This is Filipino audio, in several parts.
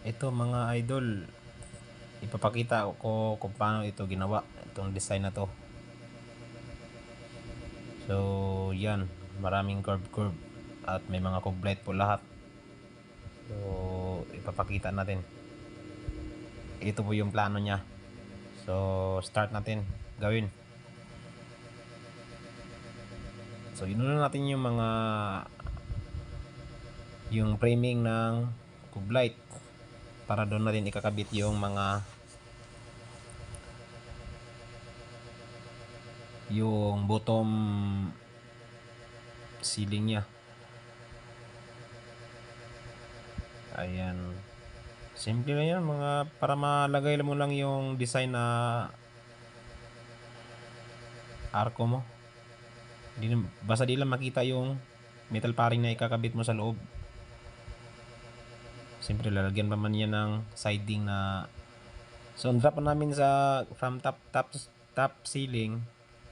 Ito mga idol, ipapakita ko kung paano ito ginawa, itong design na to. So yan, maraming curve at may mga kublet po lahat. So ipapakita natin. Ito po yung plano niya. So start natin gawin. So inuna natin yung framing ng kublight para doon natin ikakabit yung bottom ceiling niya. Ayan. Simple lang yan, mga para malagay mo lang yung design na arko mo. Basta di lang makita yung metal paring na ikakabit mo sa loob. Siyempre lalagyan pa man yan ng siding na. So ang drop namin from top ceiling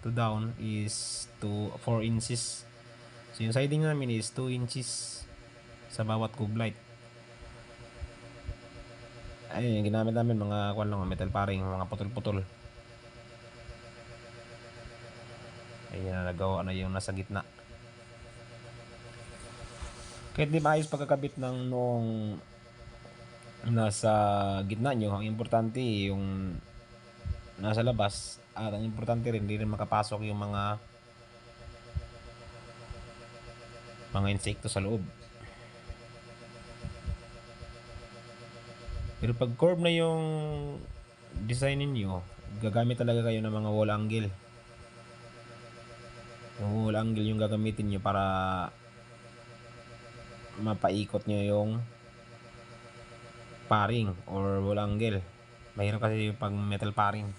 to down is to 4 inches. So yung siding namin is 2 inches sa bawat kublight. Ayun yung ginamit namin, mga metal paring, mga putol-putol. Ayun na nagawa na yung nasa gitna. Kahit di maayos pagkakabit ng noong nasa gitna nyo, ang importante yung nasa labas, at ang importante rin hindi rin makapasok yung mga insekto sa loob. Pero pag curve na yung design ninyo, gagamit talaga kayo ng mga wall angle. Yung wall angle yung gagamitin nyo para mapaikot nyo yung paring or wall angle. Mahirap kasi pag metal paring.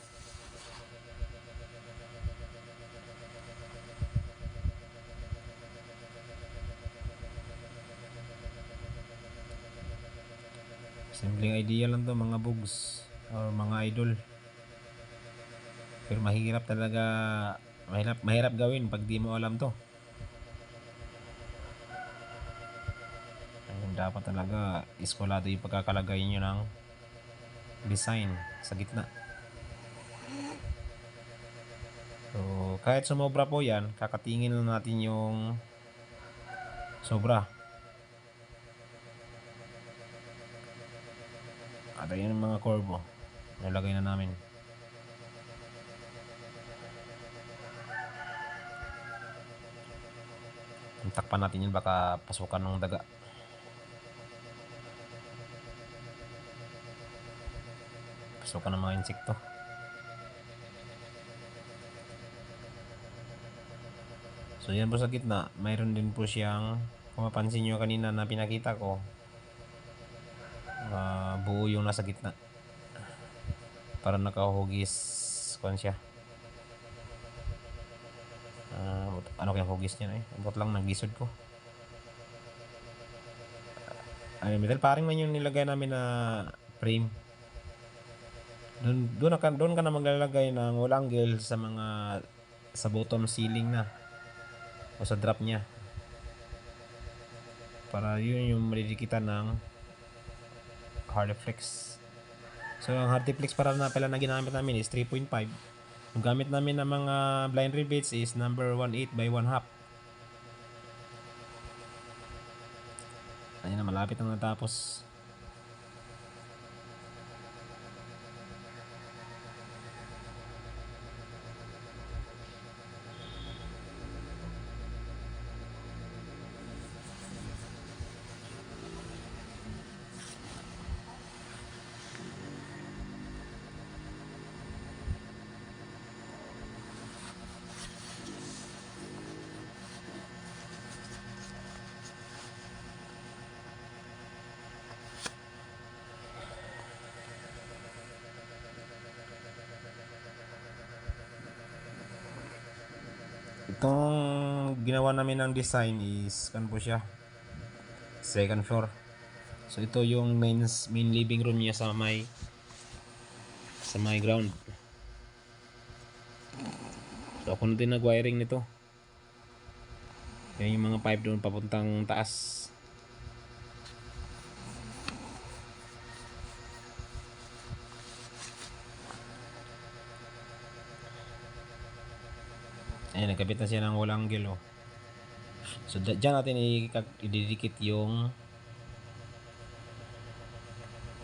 Simpleng idea lang to mga bugs or mga idol. Pero mahirap talaga, mahirap gawin pag di mo alam to. Ayun, dapat talaga iskolado yung pagkakalagay nyo ng design sa gitna. So kahit sumobra po yan, kakatingin lang natin yung sobra. At ayun ang mga curve, nilagay na namin. Takpan natin yun, baka pasukan ng daga. Pasukan ng mga insekto. So yan po sa gitna, mayroon din po siyang, kung mapansin nyo kanina na pinakita ko, buo yung nasa gitna. Para nakahugis kuan siya. Ano kaya hugis niya eh? Abot lang nagisod ko. Ay, metal paring man yung nilagay namin na frame. Doon ka na maglalagay ng wall angle sa bottom ceiling na o sa drop niya. Para yun yung madidikitan ng Hardflex. So ang Hardflex para na pala na ginamit namin is 3.5. Ang gamit namin ng mga blind rivets is number 1/8 by 1/2. Ayun na, malapit na natapos. Itong ginawa namin ng design is kan po siya, second floor. So ito yung main living room niya sa may ground. So ako na din nag-wiring nito. Yan yung mga pipe doon papuntang taas. Ayan, nagkabit na siya ng walang angle, oh. So, dyan natin ididikit yung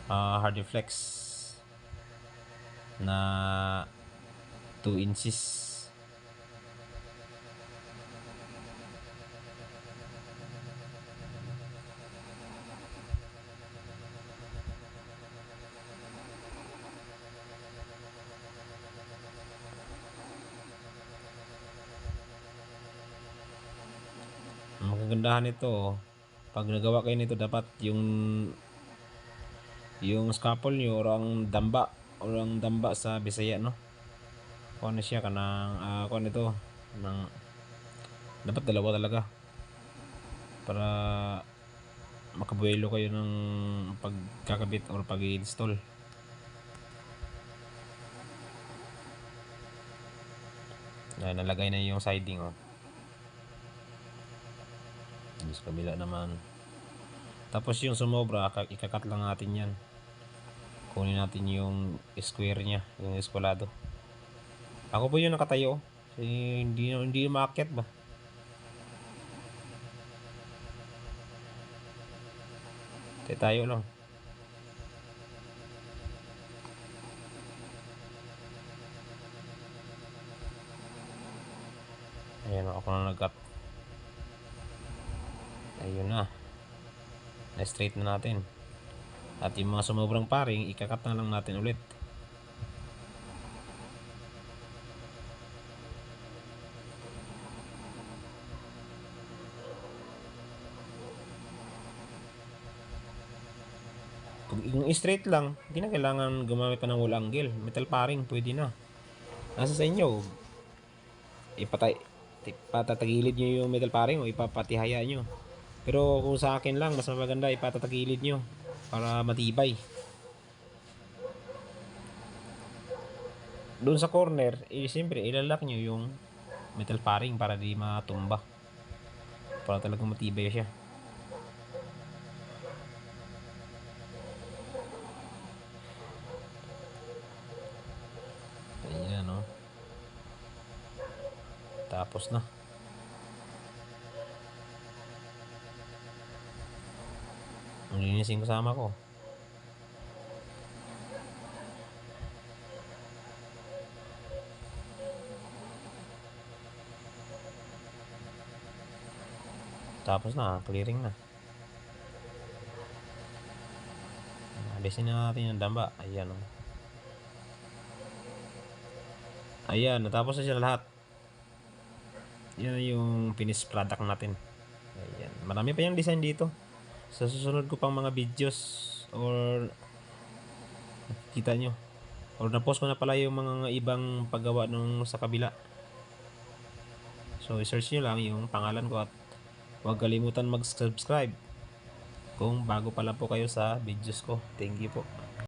hard flex na 2 inches. Ang kagandahan nito, pag nagawa kayo nito, dapat yung scalpel nyo or ang damba sa Bisaya, no? Kuha na siya kanang kuha nito ng dapat dalawa talaga para makabuelo kayo ng pagkakabit or pag-install. Nalagay na yung siding, oh. Sa kabila naman. Tapos yung sumobra, ikakat lang natin yan. Kunin natin yung square nya, yung eskwalado. Ako po yung nakatayo. Hindi maakyat ba? Tayo lang. Ayan, ako na nag-cut. Ayun na. Na-straight na natin. At yung mga sumobrang paring, ikakat na lang natin ulit. Kung yung straight lang, hindi na kailangan gumamit pa ng wall angle. Metal paring, pwede na. Nasa sa inyo, patatagilid nyo yung metal paring o ipapatihaya nyo. Pero kung sa akin lang, mas maganda ipatatagilid nyo para matibay. Doon sa corner, siyempre ilalak nyo yung metal paring para di matumba. Para talagang matibay siya. Ayan, no? Tapos na. Ang linisin kasama ko. Tapos na, clearing na. Alisin na natin yung damba. Ayan, oh. Ayan, natapos na siya lahat. Yan yung finished product natin. Ayan. Marami pa yung design dito. Sa susunod ko pang mga videos or kita nyo. Or na-post ko na pala yung mga ibang paggawa nung sa kabila. So, i-search nyo lang yung pangalan ko at huwag kalimutan mag-subscribe kung bago pa lang po kayo sa videos ko. Thank you po.